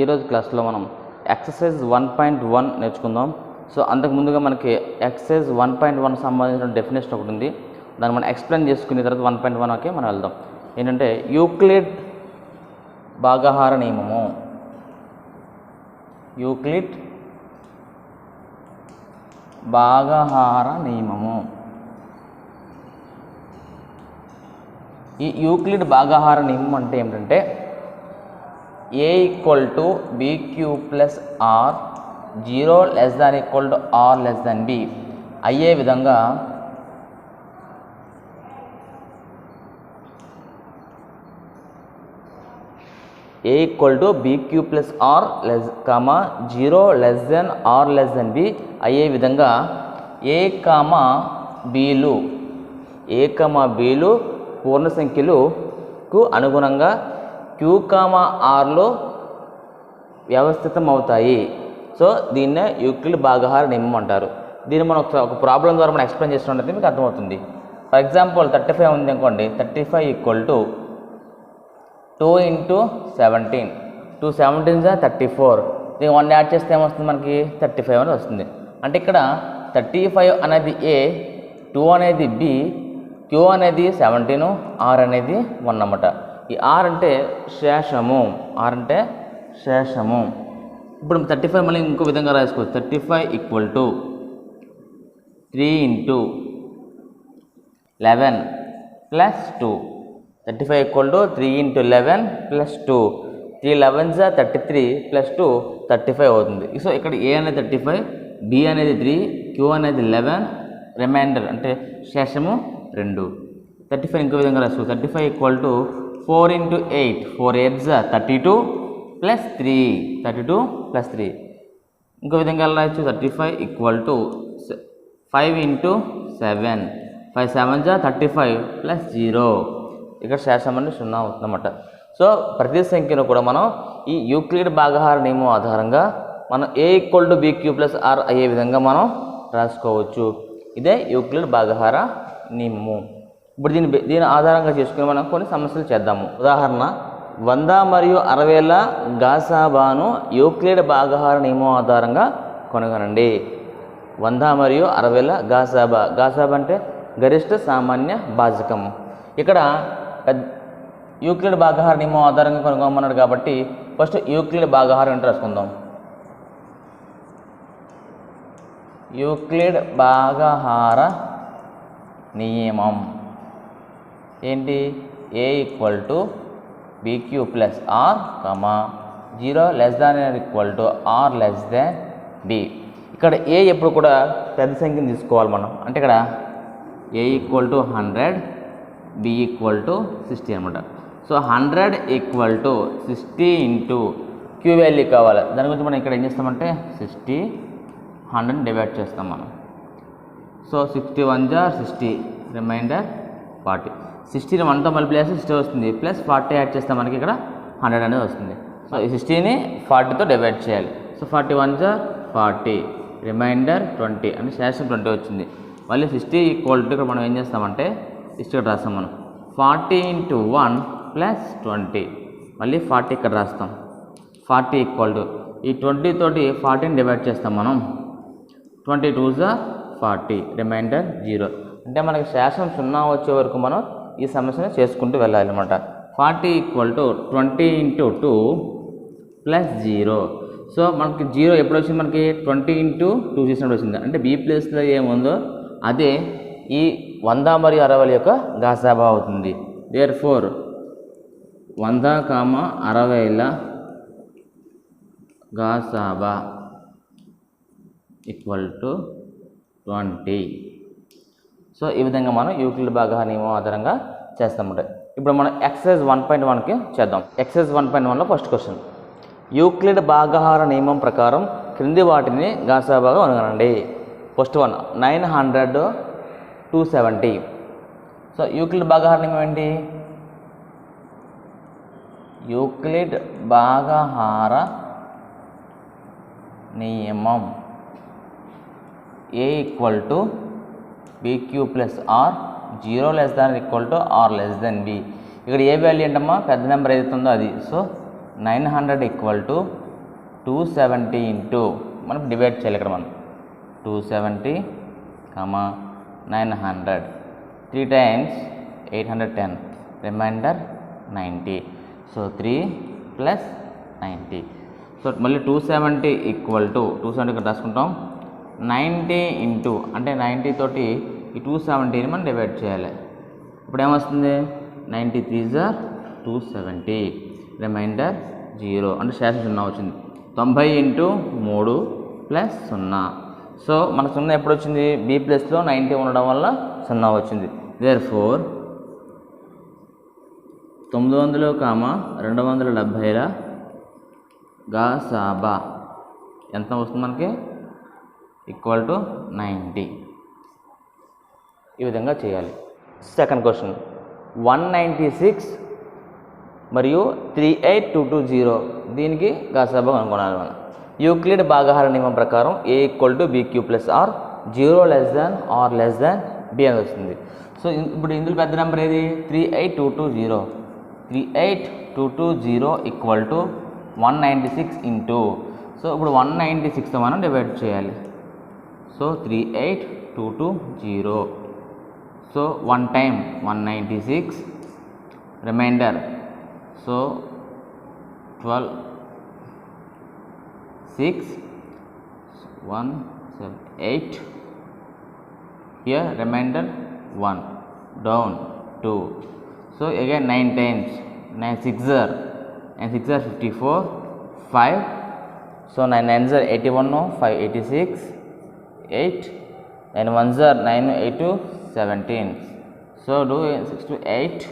ఈరోజు క్లాస్లో మనం ఎక్సర్సైజ్ 1.1 నేర్చుకుందాం. సో అంతకు ముందుగా మనకి ఎక్సర్సైజ్ 1.1 సంబంధించిన డెఫినేషన్ ఒకటి ఉంది. దాన్ని మనం ఎక్స్ప్లెయిన్ చేసుకున్న తర్వాత 1.1కి మనం వెళ్దాం. ఏంటంటే యూక్లిడ్ భాగాహార నియమము. యూక్లిడ్ భాగాహార నియమము. ఈ యూక్లిడ్ భాగాహార నియమం అంటే ఏమిటంటే a = bq + r 0 ≤ r b అయ్యే విధంగా a = bq + r, 0 r b అయ్యే విధంగా a, bలు పూర్ణ సంఖ్యలకు అనుగుణంగా q, rలో వ్యవస్థితం అవుతాయి. సో దీన్నే యూక్లిడ్ భాగాహార నియమం అంటారు. దీన్ని మనం ఒక ప్రాబ్లం ద్వారా మనం ఎక్స్ప్లెయిన్ చేస్తున్నట్లయితే మీకు అర్థమవుతుంది. ఫర్ ఎగ్జాంపుల్ 35 ఉంది అనుకోండి. 35 = 2 × 17. 2 17 34. దీనికి 1 యాడ్ చేస్తే ఏమొస్తుంది? మనకి 35 అని వస్తుంది. అంటే ఇక్కడ 35 అనేది a, 2 అనేది b, q అనేది 17, r అనేది 1 అన్నమాట. ఈ r అంటే శేషము. ఇప్పుడు 35 మళ్ళీ ఇంకో విధంగా రాసుకోవచ్చు. 35 = 3 × 11 + 2. 35 = 3 × 11 + 2. 3 11s 33 + 2 35 అవుతుంది. సో ఇక్కడ a అనేది 35, b అనేది 3, q అనేది 11, రిమైండర్ అంటే శేషము 2. 35 ఇంకో విధంగా రాసుకోవచ్చు. 35 = 4 × 8. 4 8s 32 + 3. 32 + 3. ఇంకో విధంగా రాయొచ్చు. 35 = 5 × 7. 5 7s 35 + 0. ఇక్కడ శేషం అనేది 0 అవుతుందన్నమాట. సో ప్రతి సంఖ్యను కూడా మనం ఈ యూక్లిడ్ భాగాహార నియమం ఆధారంగా మనం a = bq + r అయ్యే విధంగా మనం రాసుకోవచ్చు. ఇదే యూక్లిడ్ భాగాహార నియమము. ఇప్పుడు దీని ఆధారంగా చేసుకుని మనం కొన్ని సమస్యలు చేద్దాము. ఉదాహరణ, 100 మరియు 60ల గాసాబాను యూక్లిడ్ భాగాహార నియమం ఆధారంగా కనుగొనండి. 100 మరియు 60ల గాసాబా. గాసాబా అంటే గరిష్ట సామాన్య భాజకం. ఇక్కడ యూక్లిడ్ భాగాహార నియమం ఆధారంగా కనుగొనమన్నాడు కాబట్టి ఫస్ట్ యూక్లిడ్ భాగాహారం ఏంటో రాసుకుందాం. యూక్లిడ్ భాగాహార నియమం ఏంటి? a = bq + r, 0 ≤ r b. ఇక్కడ a ఎప్పుడు కూడా పెద్ద సంఖ్యను తీసుకోవాలి మనం. అంటే ఇక్కడ a = 100, b = 60 అనమాట. సో 100 = 60 × q వాల్యూ కావాలి. దాని గురించి మనం ఇక్కడ ఏం చేస్తామంటే 60, 100 డివైడ్ చేస్తాం మనం. So 61s 60, remainder 40. 60ని 1తో మల్టిప్లై చేస్తే 60 వస్తుంది. ప్లస్ 40 యాడ్ చేస్తే మనకి ఇక్కడ 100 అనేది వస్తుంది. సో ఈ 60ని 40తో డివైడ్ చేయాలి. సో 41s 40, రిమైండర్ 20 అంటే శేషం 20 వచ్చింది. మళ్ళీ 60 = ఇక్కడ మనం ఏం చేస్తామంటే ఇక్కడ రాస్తాం మనం 40 × 1 + 20. మళ్ళీ 40 ఇక్కడ రాస్తాం. 40 = ఈ 20 తోటి 40ని డివైడ్ చేస్తాం మనం. 22s 40, reminder 0. అంటే మనకి శేషం 0 వచ్చే వరకు మనం ఈ సమస్యను చేసుకుంటూ వెళ్ళాలి అనమాట. 40 = 20 × 2 + 0. సో మనకి 0 ఎప్పుడు వచ్చింది? మనకి 20 × 2 చేసినప్పుడు వచ్చింది. అంటే b ప్లేస్లో ఏముందో అదే ఈ 100 మరియు 60ల యొక్క గాసాబా అవుతుంది. దేర్ఫోర్ 100, 60ల గాసాబా = 20. సో ఈ విధంగా మనం యూక్లిడ్ భాగాహార నియమం ఆధారంగా చేస్తామంట. ఇప్పుడు మనం ఎక్సర్సైజ్ 1.1కి చేద్దాం. ఎక్సర్సైజ్ 1.1లో ఫస్ట్ క్వశ్చన్, యూక్లిడ్ భాగాహార నియమం ప్రకారం క్రింది వాటిని గాసాబాగా కనుగొనండి. First one 900 270. సో యూక్లిడ్ భాగాహార నియమం ఏంటి? యూక్లిడ్ భాగాహార నియమం a = bq + r, 0 ≤ r b. ఇక్కడ ఏ వాల్యూ ఏంటమ్మా? పెద్ద నెంబర్ ఏదైతే ఉందో అది. సో 900 = 270 ఇంటూ మనం డివైడ్ చేయాలి ఇక్కడ మనం 270 comma 900 3 times 810 remainder 90 so 3 plus 90 so మళ్ళీ 270 ఈక్వల్ టు 270 ఇక్కడ రాసుకుంటాం 90 ఇంటూ అంటే 90 తోటి ఈ 270ని మనం డివైడ్ చేయాలి ఇప్పుడు ఏమొస్తుంది 93 జార్ 270 రిమైండర్ 0 అంటే శేషం 0 వచ్చింది 90 ఇంటూ 3 ప్లస్ 0 సో మన 0 ఎప్పుడు వచ్చింది బి ప్లస్లో 90 ఉండడం వల్ల 0 వచ్చింది దేర్ఫోర్ 900, 270ల గసాబా ఎంత వస్తుంది మనకి ఈక్వల్ టు 90 ఈ విధంగా చేయాలి. సెకండ్ క్వశ్చన్ 196 మరియు 38220 దీనికి గసాబా కనుగొనాలి మనం. యూక్లిడ్ భాగాహార నియమం ప్రకారం a equal to bq plus r 0 less than r less than b అని వస్తుంది. సో ఇప్పుడు ఇందులో పెద్ద నెంబర్ ఏది 38220 38220 ఈక్వల్ టు 196 ఇంటూ సో ఇప్పుడు 196తో మనం డివైడ్ చేయాలి. So 38220 so 1 time 196 remainder so 12 6 1 7 8 here remainder 1 down 2 so again 9 times 9 6 are and 6 are 54 5 so 9 9s are 81 no 5 86 8 and 1s are 9 8 to 17 so do 6 to 8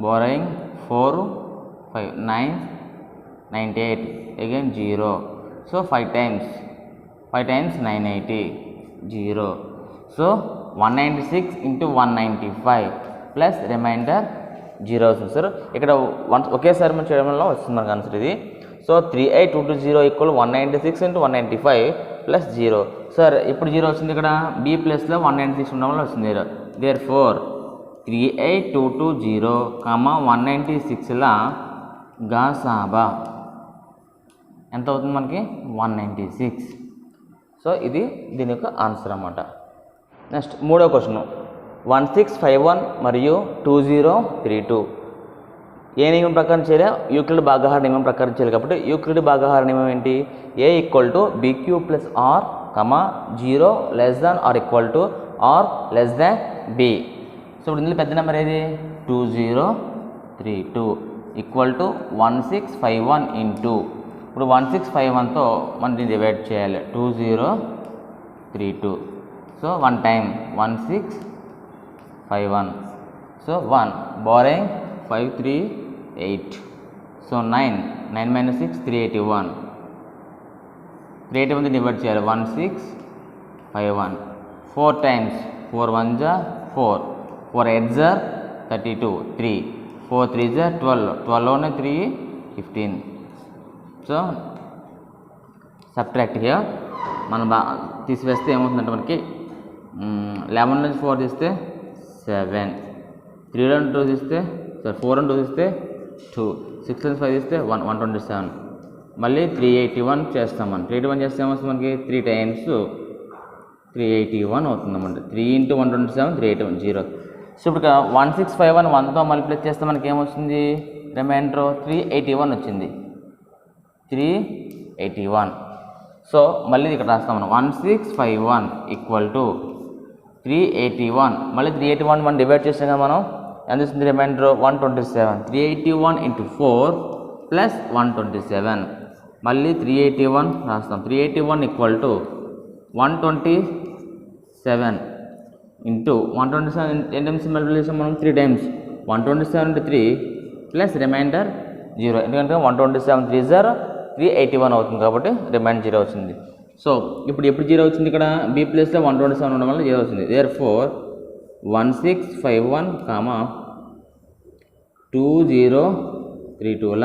borrowing 4 5 9 98 again 0 so 5 times 980 0 so 196 into 195 plus remainder 0 వస్తుంది sir. ఇక్కడ ఒకేసారి మనం చేయడం వల్ల వస్తుంది మనకు answer ఇది. So 38220 equal 196 into 195 plus 0 sir ఇప్పుడు 0 వచ్చింది ఇక్కడ బి ప్లస్లో 196 ఉండడం వల్ల వస్తుంది దేర్ ఫోర్ 38220 196ల గసాబా ఎంత అవుతుంది మనకి 196 సో ఇది దీని యొక్క ఆన్సర్ అన్నమాట. నెక్స్ట్ మూడో క్వశ్చన్ 1651 మరియు 2032 ఏ నియమం ప్రకారం చేయాలి యూక్లిడ్ భాగాహార నియమం ప్రకారం చేయాలి కాబట్టి యూక్లిడ్ భాగాహార నియమం ఏంటి a equal to bq plus r 0 less than r equal to r less than b so ఇప్పుడు ఇందులో పెద్ద నెంబర్ ఏది 2032 ఈక్వల్ టు 1651 ఇంటూ ఇప్పుడు 1651తో మనం దీన్ని డివైడ్ చేయాలి 2032 so 1 time 1651 so 1 borrowing 538 so 9 minus 6 381 divide చేయాలి 1651 4 times 4 1s are 4 4 8s are 32 3 4 3s are 12 లోనే 3 15 సో సబ్ట్రాక్ట్ హియర్ మనం తీసివేస్తే ఏమవుతుందంటే మనకి 11 నుంచి 4 తీస్తే 7 3 నుంచి 2 తీస్తే 4 నుంచి 2 తీస్తే 2 6 నుంచి 5 తీస్తే 127 మళ్ళీ 381 చేస్తాం మనం 381 చేస్తే ఏమొస్తుంది మనకి 3 టైమ్స్ 381 అవుతుందన్నమాట 3 ఇంటూ 127 381 0 సో ఇప్పుడు 1651 1తో మల్టిప్లై చేస్తే మనకి ఏమొస్తుంది రిమైండర్ 381 వచ్చింది 381 సో మళ్ళీ ఇక్కడ రాస్తాం మనం 1651 ఈక్వల్ టు 381 మళ్ళీ 381 మనం డివైడ్ చేసాం కదా మనం ఎంత వస్తుంది రిమైండర్ 127 381 ఇంటూ 4 ప్లస్ 127 మళ్ళీ 381 రాస్తాం 381 ఈక్వల్ టు 127 ఇంటూ 127 ఎన్ని టైమ్స్ మల్టిప్లై చేసాం మనం 3 టైమ్స్ 127 ఇంటూ 3 ప్లస్ రిమైండర్ 0 ఎందుకంటే 127 3 0 381 అవుతుంది కాబట్టి రిమైండర్ 0 వచ్చింది. సో ఇప్పుడు ఎప్పుడు 0 వచ్చింది ఇక్కడ బి ప్లస్లో 127 ఉండడం వల్ల 0 వచ్చింది దేర్ ఫోర్ 1651 2032ల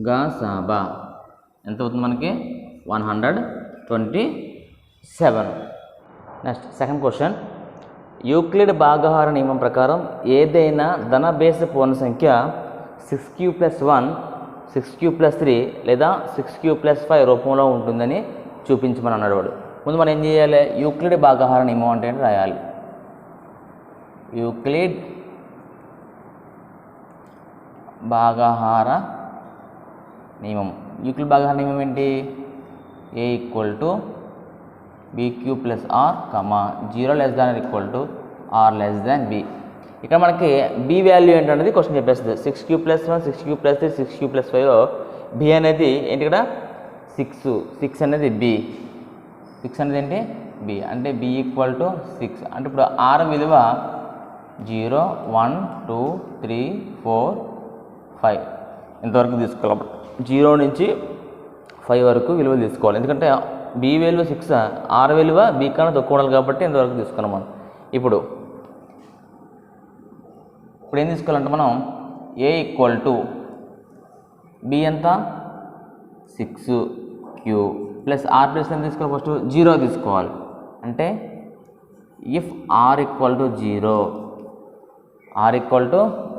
గసాబా ఎంత అవుతుంది మనకి 127. నెక్స్ట్ సెకండ్ క్వశ్చన్ యూక్లిడ్ భాగాహార నియమం ప్రకారం ఏదైనా ధన బేస పూర్ణ సంఖ్య 6q + 1 6³+3 లేదా 6³+5 రూపంలో ఉంటుందని చూపించమని అన్నాడు వాడు. ముందు మనం ఏం చేయాలి, యూక్లిడ్ భాగాహార నియమం అంటే రాయాలి. యూక్లిడ్ భాగాహార నియమం. యూక్లిడ్ భాగాహార నియమం ఏంటి? a = bq + r, 0 r b. ఇక్కడ మనకి b వాల్యూ ఏంటనేది క్వశ్చన్ చెప్పేస్తుంది. 6³+1, 6³+3, 6³+5లో b అనేది ఏంటి? ఇక్కడ 6 అనేది b. 6 అనేది ఏంటి? b. అంటే b = 6. అంటే ఇప్పుడు r విలువ 0, 1, 2, 3, 4, 5 ఇంతవరకు తీసుకోవాలి. 0 నుంచి 5 వరకు విలువలు తీసుకోవాలి. ఎందుకంటే b విలువ 6, r విలువ b కన్నా తక్కువ ఉండాలి కాబట్టి ఇంతవరకు తీసుకున్నాం మనం. ఇప్పుడు ఏం తీసుకోవాలంటే మనం a = b ఎంత? 6q ప్లస్ r ప్లస్ ఎంత తీసుకోవాలి? ఫస్ట్ 0 తీసుకోవాలి. అంటే ఇఫ్ r = 0, r =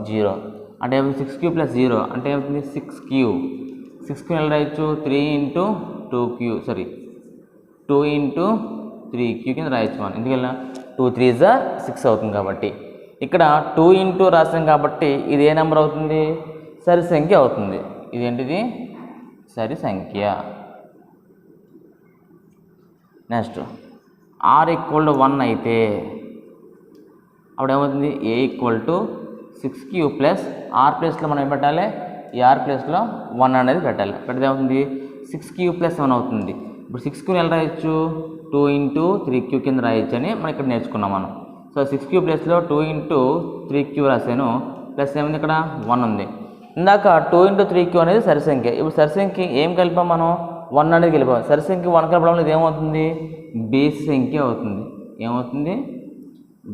0 అంటే 6q + 0 అంటే ఏమవుతుంది? 6q. 6q ఎలా రాయొచ్చు? 3 × 2q, సారీ 2 × 3q కింద రాయొచ్చు మనం. ఎందుకలా 2 3 6 అవుతుంది కాబట్టి. ఇక్కడ 2 × రాసాం కాబట్టి ఇది ఏ నెంబర్ అవుతుంది? సరి సంఖ్య అవుతుంది. ఇదేంటిది? సరి సంఖ్య. నెక్స్ట్ r = 1 అయితే అప్పుడు ఏమవుతుంది? a = 6q ప్లస్ r ప్లస్లో మనం ఏం పెట్టాలి? ఈ r ప్లస్లో 1 అనేది పెట్టాలి. పెడితే ఏమవుతుంది? 6q + 1 అవుతుంది. ఇప్పుడు 6q ఎలా రాయొచ్చు? 2 × 3q కింద రాయొచ్చు అని మనం ఇక్కడ నేర్చుకున్నాం మనం. సో 6q ప్లస్లో 2 × 3q రాశాను, ప్లస్ ఏముంది? ఇక్కడ 1 ఉంది. ఇందాక 2 × 3q అనేది సరి సంఖ్య. ఇప్పుడు సరి సంఖ్య ఏం కలిపాం మనం? 1 అనేది కలిపాం. సరి సంఖ్య 1 కలపడం వల్ల ఏమవుతుంది? బేసి సంఖ్య అవుతుంది. ఏమవుతుంది?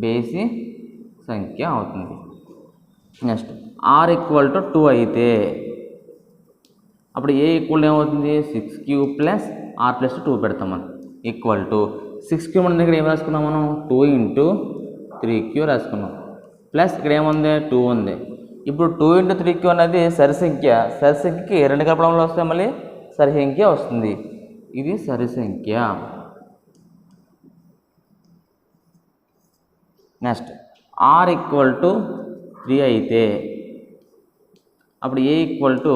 బేసి సంఖ్య అవుతుంది. నెక్స్ట్ r = 2 అయితే అప్పుడు a = ఏమవుతుంది? 6q ప్లస్ r + 2 పెడతాం మనం. = 6q మన దగ్గర ఏం రాసుకున్నాం మనం? 2 × 3q రాసుకున్నాం. ప్లస్ ఇక్కడ ఏముంది? 2 ఉంది. ఇప్పుడు 2 × 3q అనేది సరి సంఖ్య. సరి సంఖ్యకి 2 కలపడంలో వస్తే మళ్ళీ సరి సంఖ్య వస్తుంది. ఇది సరి సంఖ్య. నెక్స్ట్ r = 3 అయితే అప్పుడు a =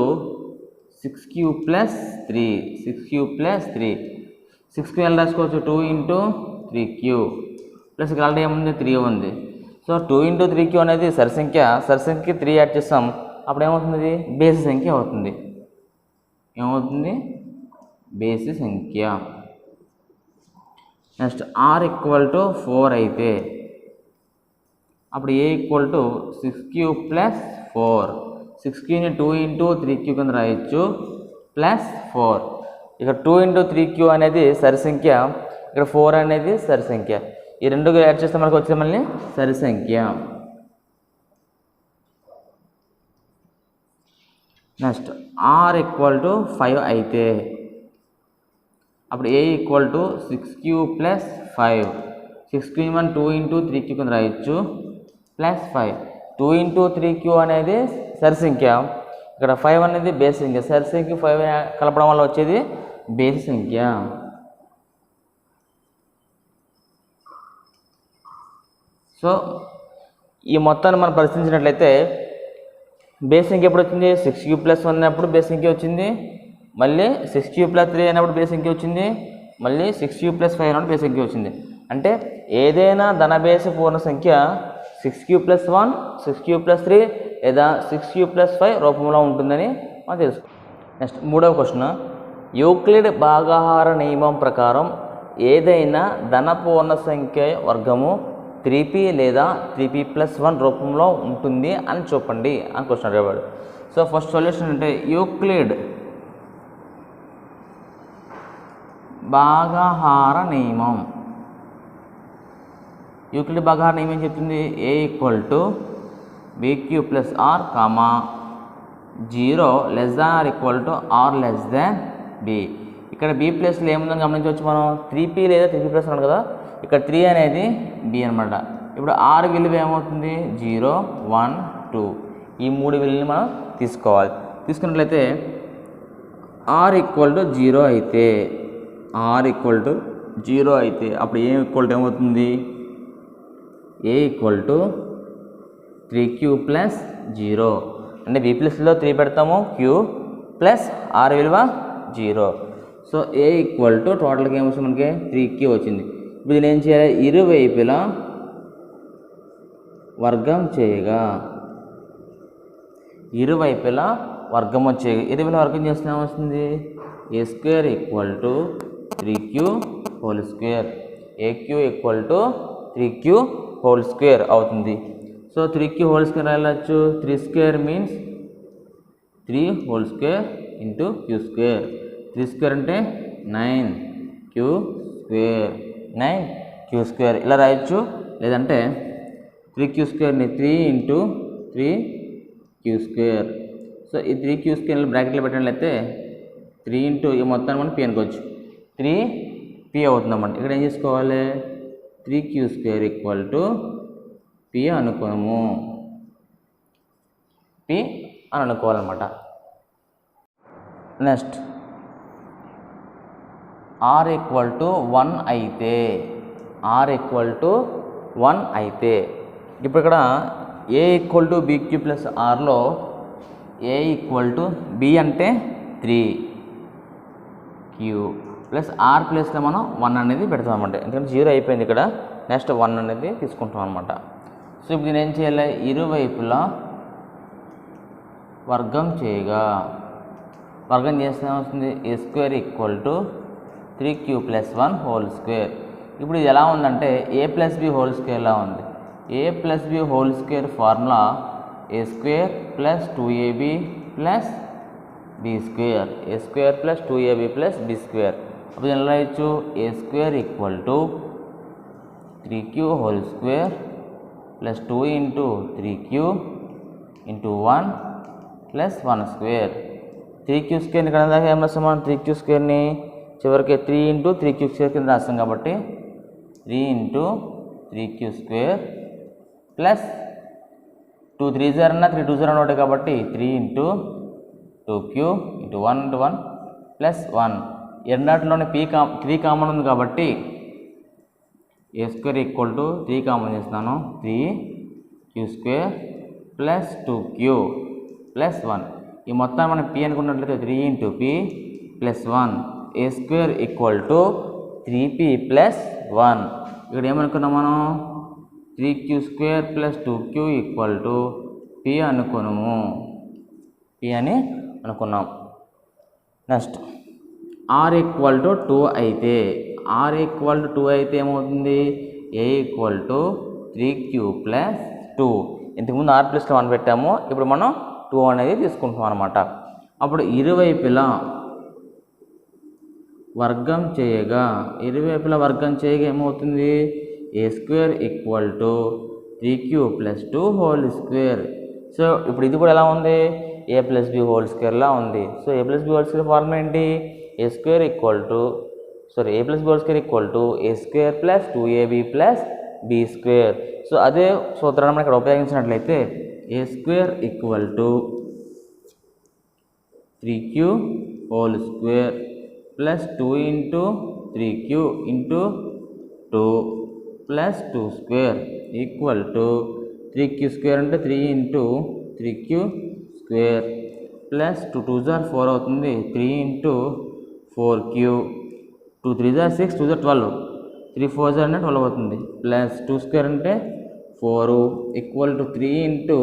6q + 3. 6q + 3. 6q ఎలా రాసుకోవచ్చు? 2 × 3q ప్లస్ ఇక్కడ ఆల్రెడీ ఏముంది? 3 ఉంది. సో 2 × 3q అనేది సరి సంఖ్య. సరి సంఖ్యకి 3 యాడ్ చేస్తాం. అప్పుడు ఏమవుతుంది? బేసి సంఖ్య అవుతుంది. ఏమవుతుంది? బేసి సంఖ్య. నెక్స్ట్ r = 4 అయితే అప్పుడు a = 6q + 4. 6qని 2 × 3q కింద రాయొచ్చు, ప్లస్ 4. ఇక్కడ 2 × 3q అనేది సరి సంఖ్య, ఇక్కడ 4 అనేది సరి సంఖ్య. ఈ రెండు యాడ్ చేస్తే మనకు వచ్చే మళ్ళీ సరి సంఖ్య. నెక్స్ట్ r = 5 అయితే అప్పుడు a = 6q + 5. 6q మనం 2 × 3q కింద రాయొచ్చు, ప్లస్ 5. 2 × 3q అనేది సరి సంఖ్య, ఇక్కడ 5 అనేది బేసి సంఖ్య. సరి సంఖ్య 5 కలపడం వల్ల వచ్చేది బేసి సంఖ్య. సో ఈ మొత్తాన్ని మనం పరిశీలించినట్లయితే బేసి సంఖ్య ఎప్పుడు వచ్చింది? 6q + 1 అన్నప్పుడు బేసి సంఖ్య వచ్చింది. మళ్ళీ 6q + 3 అయినప్పుడు బేసి సంఖ్య వచ్చింది. మళ్ళీ 6q + 5 అయినప్పుడు బేసి సంఖ్య వచ్చింది. అంటే ఏదైనా ధనబేసి పూర్ణ సంఖ్య 6q + 1, 6q + 3 లేదా 6q + 5 రూపంలో ఉంటుందని మనం తెలుసు. నెక్స్ట్ మూడవ క్వశ్చన్, యూక్లిడ్ భాగాహార నియమం ప్రకారం ఏదైనా ధన పూర్ణ సంఖ్య వర్గము 3p లేదా 3p+1 రూపంలో ఉంటుంది అని చెప్పండి అని క్వశ్చన్ అడిగాడు. సో ఫస్ట్ సొల్యూషన్ అంటే యూక్లిడ్ భాగాహార నియమం. యూక్లిడ్ భాగాహార నియమం ఏం చెప్తుంది? a = bq + r, 0 r b. ఇక్కడ b ప్లస్లో ఏముందని గమనించవచ్చు మనం. 3p లేదా 3p+ అన్నాడు కదా, ఇక్కడ 3 అనేది b అనమాట. ఇప్పుడు r విలువ ఏమవుతుంది? 0 1 2. ఈ 3 విలువని మనం తీసుకోవాలి. తీసుకున్నట్లయితే ఆర్ ఈక్వల్ టు 0 అయితే అప్పుడు ఏ ఈక్వల్ టు ఏమవుతుంది ఏ ఈక్వల్ టు 3q ప్లస్ 0 అంటే బి ప్లస్లో 3 పెడతాము క్యూ ప్లస్ ఆర్ విలువ 0. సో ఏ ఈక్వల్ టు టోటల్గా ఏమొస్తుంది మనకి 3q వచ్చింది. ఇప్పుడు దీన్ని ఏం చేయాలి ఇరువైపులా వర్గం చేయగా ఇరువైపులా వర్గం చేస్తే ఏమొస్తుంది a square equal to 3q whole square a q equal to 3q whole square అవుతుంది. సో 3q హోల్ స్క్వేర్ రాయవచ్చు 3 square means 3 whole square into q square 3 square అంటే 9q స్క్వేర్ ఇలా రాయొచ్చు. లేదంటే 3q స్క్వేర్ని 3 into 3q square. So ఈ 3q square బ్రాకెట్లో పెట్టినట్లయితే 3 into ఈ మొత్తాన్ని మనం పి అనుకోవచ్చు 3p అవుతుందన్నమాట. ఇక్కడ ఏం చేసుకోవాలి 3q square equal to p అనుకోము పి అని అనుకోవాలన్నమాట. నెక్స్ట్ ఆర్ ఈక్వల్ టు 1 అయితే ఇప్పుడు ఇక్కడ a equal to b q plus ఆర్లో ఏ ఈక్వల్ టు బి అంటే 3q ప్లస్ ఆర్ ప్లస్లో మనం 1 అనేది పెడతాం అనమాట. ఎందుకంటే 0 అయిపోయింది ఇక్కడ నెక్స్ట్ 1 అనేది తీసుకుంటాం అనమాట. సో ఇప్పుడు నేను ఏం చేయాలి ఇరువైపులా వర్గం చేస్తే వస్తుంది a square equal to 3q plus 1 whole square. ఇప్పుడు ఇది ఎలా ఉందంటే ఏ ప్లస్ బి హోల్ స్క్వేర్లా ఉంది. A plus b whole square formula a square plus 2ab plus b square plus 2ab plus b square. అప్పుడు ఎలా రాయొచ్చు a square equal to 3q whole square plus 2 into 3q into 1 plus 1 square. 3q స్క్వేర్ని ఇక్కడ దాకా ఏం రాస్తాం మనం 3q స్క్వేర్ని చివరికి 3 ఇంటూ 3q స్క్వేర్ కింద రాస్తాం కాబట్టి 3 ఇంటూ 3q స్క్వేర్ ప్లస్ 2 3 0 అన్న 3 2 0 ఒకటి కాబట్టి 3 into 2q into 1 into 1 plus 1. ఎన్నట్లోనే 3 common ఉంది కాబట్టి ఏ స్క్వేర్ ఈక్వల్ టు 3 కామన్ చేస్తున్నాను 3q square plus 2q plus 1. ఈ మొత్తాన్ని మనం పి అనుకున్నట్లయితే 3 into P plus 1 A square equal to 3p plus 1. ఇక్కడ ఏమనుకున్నాం మనం 3q square plus 2q equal to P అని అనుకున్నాం. నెక్స్ట్ ఆర్ ఈక్వల్ టు 2 అయితే ఏమవుతుంది ఏ ఈక్వల్ టు 3q ప్లస్ 2. ఇంతకుముందు ఆర్ ప్లస్లో 1 పెట్టాము ఇప్పుడు మనం 2 అనేది తీసుకుంటాం అనమాట. అప్పుడు ఇరువైపులా వర్గం చేయగా ఏమవుతుంది a square equal to 3q plus 2 whole square. So ఇప్పుడు ఇది కూడా ఎలా ఉంది ఏ ప్లస్ బి హోల్ స్క్వేర్లా ఉంది. So a plus b whole square formula ఏంటి a plus b whole square equal to a square plus 2ab plus b square. So అదే సూత్రాన్ని మనం ఇక్కడ ఉపయోగించినట్లయితే a square equal to 3q whole square plus 2 into 3q into 2 plus 2 square equal to 3q square అంటే 3 into 3q square plus 2 2 4 అవుతుంది 3 into 4q 2 3 6 2 12 3 4 అంటే 12 అవుతుంది plus 2 square అంటే 4 equal to 3 into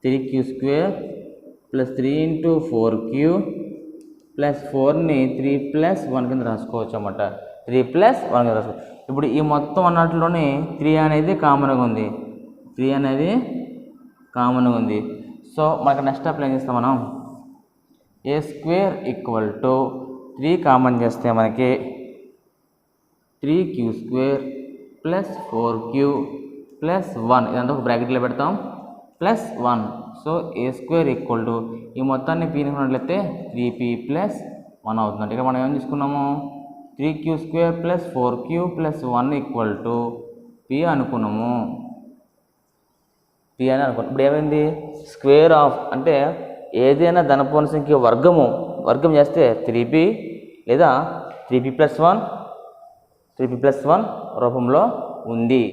3q square plus 3 into 4q plus 4ని 3 plus 1 కింద రాసుకోవచ్చు అన్నమాట 3 plus 1 కింద రాసుకోవచ్చు. ఇప్పుడు ఈ మొత్తం అన్నట్లోనే 3 అనేది కామన్గా ఉంది. సో మనకు నెక్స్ట్ అప్లై చేస్తాం మనం ఏ స్క్వేర్ ఈక్వల్ టు 3 కామన్ చేస్తే మనకి 3q square plus 4q plus 1 ఇదంతా ఒక బ్రాకెట్లో పెడతాం plus 1. So A square equal to ఈ మొత్తాన్ని పి అనుకున్నట్లయితే 3p ప్లస్ 1 అవుతుంది. ఇక్కడ మనం ఏం తీసుకున్నాము 3q square plus 4q plus 1 equal to P అనుకున్నాము పి అని అనుకున్నాం. ఇప్పుడు ఏమైంది స్క్వేర్ ఆఫ్ అంటే ఏదైనా ధనపూర్ణ సంఖ్య వర్గం చేస్తే 3b లేదా 3p+1 రూపంలో ఉంది.